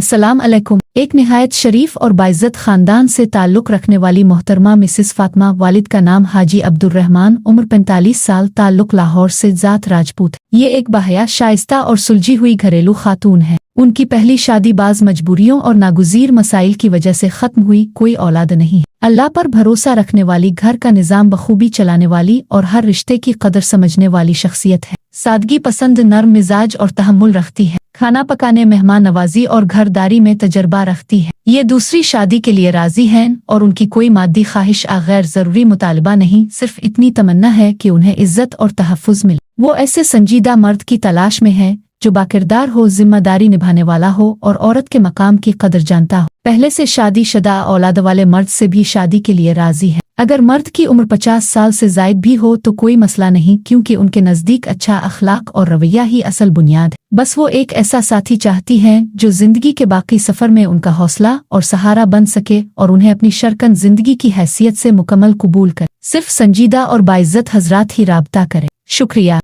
अस्सलाम अलैकुम। एक निहायत शरीफ और बाइज्जत खानदान से ताल्लुक़ रखने वाली मोहतरमा मिसिस फातिमा, वालिद का नाम हाजी अब्दुर्रहमान, उम्र 45 साल, ताल्लुक़ लाहौर से, ज़ात राजपूत। ये एक बाहया, शाइस्ता और सुलझी हुई घरेलू खातून है। उनकी पहली शादी बाज़ मजबूरियों और नागुज़ीर मसाइल की वजह से ख़त्म हुई। कोई औलाद नहीं। अल्लाह पर भरोसा रखने वाली, घर का निज़ाम बखूबी चलाने वाली और हर रिश्ते की कदर समझने वाली शख्सियत है। सादगी पसंद, नर्म मिजाज और तहम्मुल रखती है। खाना पकाने, मेहमान नवाजी और घरदारी में तजर्बा रखती है। ये दूसरी शादी के लिए राजी हैं और उनकी कोई मादी ख्वाहिश गैर ज़रूरी मुतालबा नहीं, सिर्फ इतनी तमन्ना है कि उन्हें इज्जत और तहफ़्फ़ुज़ मिले। वो ऐसे संजीदा मर्द की तलाश में है जो बाकिरदार हो, जिम्मेदारी निभाने वाला हो और औरत के मकाम की कदर जानता हो। पहले से शादी शुदा औलाद वाले मर्द से भी शादी के लिए राजी है। अगर मर्द की उम्र 50 साल से ज़ायद भी हो तो कोई मसला नहीं, क्योंकि उनके नज़दीक अच्छा अखलाक और रवैया ही असल बुनियाद है। बस वो एक ऐसा साथी चाहती हैं जो जिंदगी के बाकी सफ़र में उनका हौसला और सहारा बन सके और उन्हें अपनी शरकन जिंदगी की हैसियत से मुकम्मल कबूल करे। सिर्फ संजीदा और बाइज्जत हजरात ही राब्ता करें। शुक्रिया।